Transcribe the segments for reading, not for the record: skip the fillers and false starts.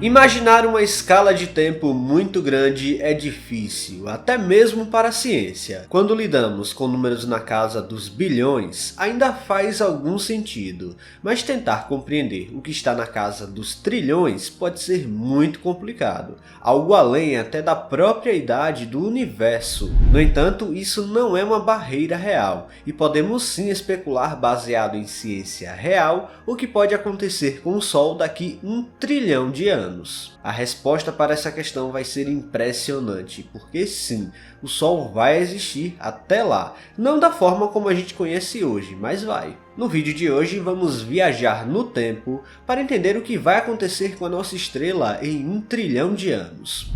Imaginar uma escala de tempo muito grande é difícil, até mesmo para a ciência. Quando lidamos com números na casa dos bilhões, ainda faz algum sentido, mas tentar compreender o que está na casa dos trilhões pode ser muito complicado, algo além até da própria idade do universo. No entanto, isso não é uma barreira real, e podemos sim especular baseado em ciência real o que pode acontecer com o Sol daqui 1 trilhão de anos. A resposta para essa questão vai ser impressionante, porque sim, o Sol vai existir até lá, não da forma como a gente conhece hoje, mas vai. No vídeo de hoje vamos viajar no tempo para entender o que vai acontecer com a nossa estrela em 1 trilhão de anos.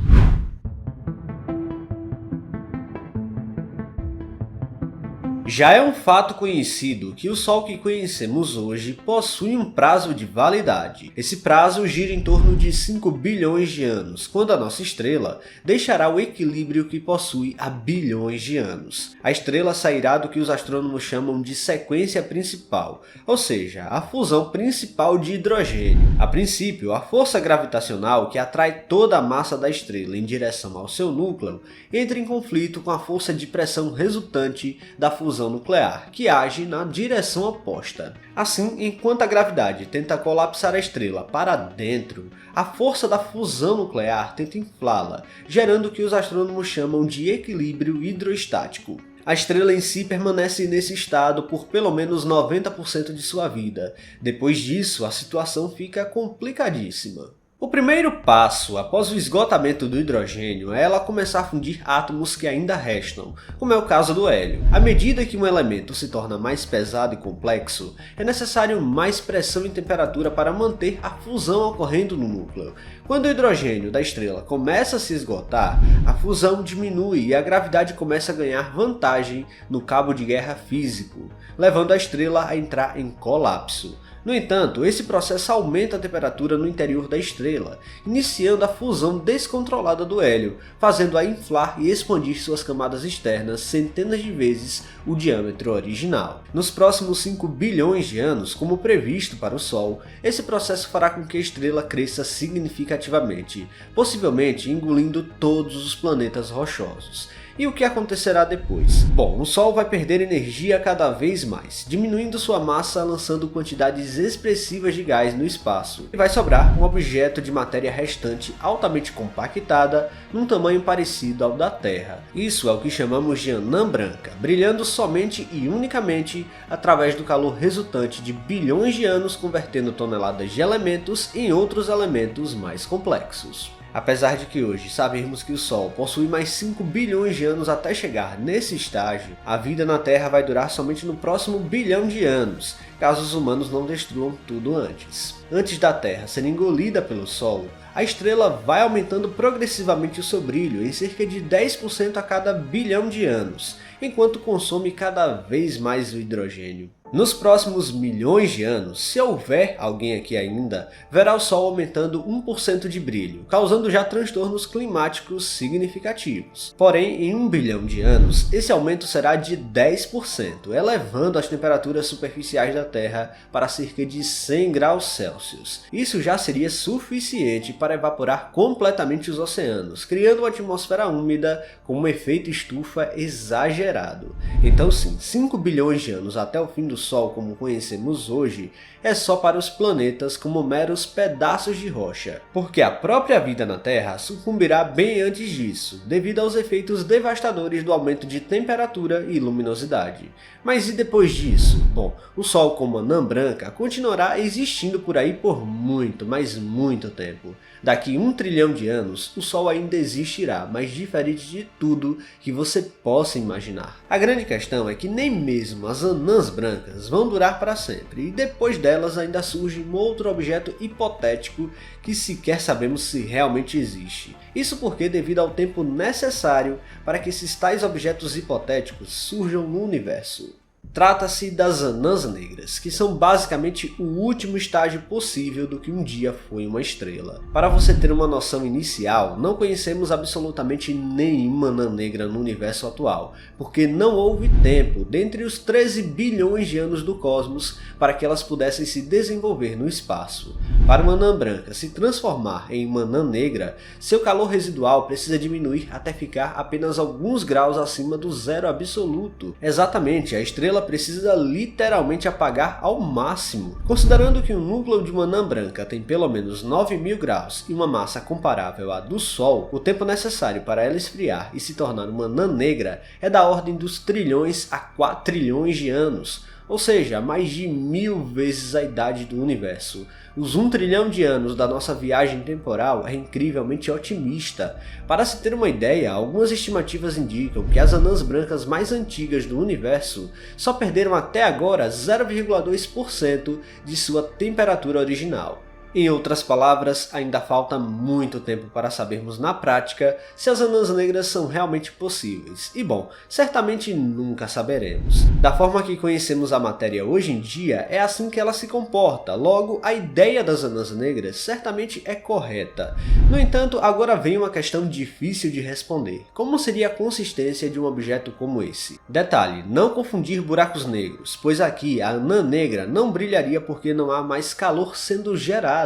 Já é um fato conhecido que o Sol que conhecemos hoje possui um prazo de validade. Esse prazo gira em torno de 5 bilhões de anos, quando a nossa estrela deixará o equilíbrio que possui há bilhões de anos. A estrela sairá do que os astrônomos chamam de sequência principal, ou seja, a fusão principal de hidrogênio. A princípio, a força gravitacional que atrai toda a massa da estrela em direção ao seu núcleo entra em conflito com a força de pressão resultante da fusão nuclear, que age na direção oposta. Assim, enquanto a gravidade tenta colapsar a estrela para dentro, a força da fusão nuclear tenta inflá-la, gerando o que os astrônomos chamam de equilíbrio hidroestático. A estrela em si permanece nesse estado por pelo menos 90% de sua vida. Depois disso, a situação fica complicadíssima. O primeiro passo após o esgotamento do hidrogênio é ela começar a fundir átomos que ainda restam, como é o caso do hélio. À medida que um elemento se torna mais pesado e complexo, é necessário mais pressão e temperatura para manter a fusão ocorrendo no núcleo. Quando o hidrogênio da estrela começa a se esgotar, a fusão diminui e a gravidade começa a ganhar vantagem no cabo de guerra físico, levando a estrela a entrar em colapso. No entanto, esse processo aumenta a temperatura no interior da estrela, iniciando a fusão descontrolada do hélio, fazendo-a inflar e expandir suas camadas externas centenas de vezes o diâmetro original. Nos próximos 5 bilhões de anos, como previsto para o Sol, esse processo fará com que a estrela cresça significativamente, possivelmente engolindo todos os planetas rochosos. E o que acontecerá depois? Bom, o Sol vai perder energia cada vez mais, diminuindo sua massa, lançando quantidades expressivas de gás no espaço, e vai sobrar um objeto de matéria restante altamente compactada, num tamanho parecido ao da Terra. Isso é o que chamamos de anã branca, brilhando somente e unicamente através do calor resultante de bilhões de anos convertendo toneladas de elementos em outros elementos mais complexos. Apesar de que hoje sabemos que o Sol possui mais 5 bilhões de anos até chegar nesse estágio, a vida na Terra vai durar somente no próximo bilhão de anos, caso os humanos não destruam tudo antes. Antes da Terra ser engolida pelo Sol, a estrela vai aumentando progressivamente o seu brilho em cerca de 10% a cada bilhão de anos, enquanto consome cada vez mais o hidrogênio. Nos próximos milhões de anos, se houver alguém aqui ainda, verá o Sol aumentando 1% de brilho, causando já transtornos climáticos significativos. Porém, em 1 bilhão de anos, esse aumento será de 10%, elevando as temperaturas superficiais da Terra para cerca de 100 graus Celsius. Isso já seria suficiente para evaporar completamente os oceanos, criando uma atmosfera úmida com um efeito estufa exagerado. Então sim, 5 bilhões de anos até o fim do Sol como conhecemos hoje é só para os planetas como meros pedaços de rocha, porque a própria vida na Terra sucumbirá bem antes disso, devido aos efeitos devastadores do aumento de temperatura e luminosidade. Mas e depois disso? Bom, o Sol como anã branca continuará existindo por aí por muito, mas muito tempo. Daqui 1 trilhão de anos, o Sol ainda existirá, mas diferente de tudo que você possa imaginar. A grande questão é que nem mesmo as anãs brancas vão durar para sempre, e depois delas ainda surge um outro objeto hipotético que sequer sabemos se realmente existe. Isso porque devido ao tempo necessário para que esses tais objetos hipotéticos surjam no universo. Trata-se das anãs negras, que são basicamente o último estágio possível do que um dia foi uma estrela. Para você ter uma noção inicial, não conhecemos absolutamente nenhuma anã negra no universo atual, porque não houve tempo dentre os 13 bilhões de anos do cosmos para que elas pudessem se desenvolver no espaço. Para uma anã branca se transformar em uma anã negra, seu calor residual precisa diminuir até ficar apenas alguns graus acima do zero absoluto. Exatamente, a estrela precisa literalmente apagar ao máximo. Considerando que o núcleo de uma anã branca tem pelo menos 9.000 graus e uma massa comparável à do Sol, o tempo necessário para ela esfriar e se tornar uma anã negra é da ordem dos trilhões a quatrilhões de anos, ou seja, mais de 1000 vezes a idade do universo. Os 1 trilhão de anos da nossa viagem temporal é incrivelmente otimista. Para se ter uma ideia, algumas estimativas indicam que as anãs brancas mais antigas do universo só perderam até agora 0,2% de sua temperatura original. Em outras palavras, ainda falta muito tempo para sabermos na prática se as anãs negras são realmente possíveis. E bom, certamente nunca saberemos. Da forma que conhecemos a matéria hoje em dia, é assim que ela se comporta, logo a ideia das anãs negras certamente é correta. No entanto, agora vem uma questão difícil de responder. Como seria a consistência de um objeto como esse? Detalhe, não confundir buracos negros, pois aqui a anã negra não brilharia porque não há mais calor sendo gerado.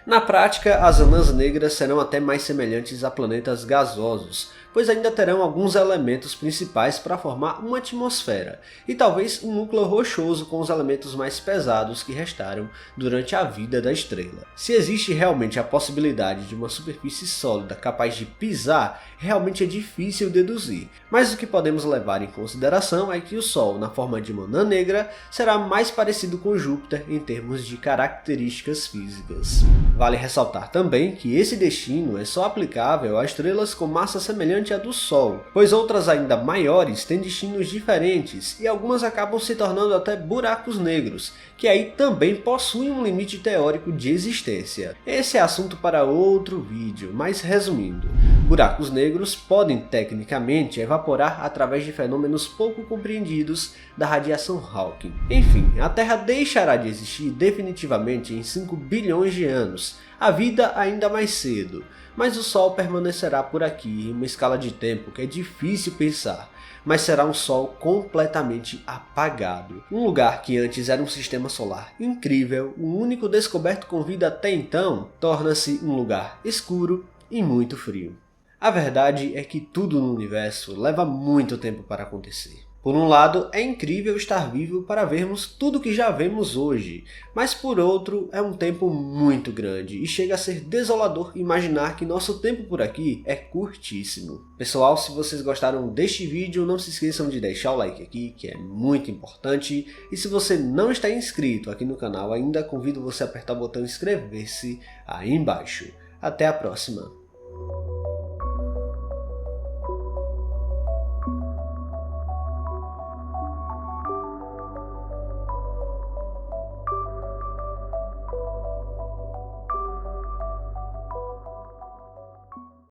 Na prática, as anãs negras serão até mais semelhantes a planetas gasosos, pois ainda terão alguns elementos principais para formar uma atmosfera, e talvez um núcleo rochoso com os elementos mais pesados que restaram durante a vida da estrela. Se existe realmente a possibilidade de uma superfície sólida capaz de pisar, realmente é difícil deduzir, mas o que podemos levar em consideração é que o Sol, na forma de uma anã negra, será mais parecido com Júpiter em termos de características físicas. Vale ressaltar também que esse destino é só aplicável a estrelas com massa semelhante à do Sol, pois outras ainda maiores têm destinos diferentes e algumas acabam se tornando até buracos negros, que aí também possuem um limite teórico de existência. Esse é assunto para outro vídeo, mas resumindo, buracos negros podem tecnicamente evaporar através de fenômenos pouco compreendidos da radiação Hawking. Enfim, a Terra deixará de existir definitivamente em 5 bilhões de anos, a vida ainda mais cedo, mas o Sol permanecerá por aqui em uma escala de tempo que é difícil pensar, mas será um Sol completamente apagado. Um lugar que antes era um sistema solar incrível, o único descoberto com vida até então, torna-se um lugar escuro e muito frio. A verdade é que tudo no universo leva muito tempo para acontecer. Por um lado, é incrível estar vivo para vermos tudo que já vemos hoje, mas por outro, é um tempo muito grande e chega a ser desolador imaginar que nosso tempo por aqui é curtíssimo. Pessoal, se vocês gostaram deste vídeo, não se esqueçam de deixar o like aqui, que é muito importante, e se você não está inscrito aqui no canal ainda, convido você a apertar o botão inscrever-se aí embaixo. Até a próxima!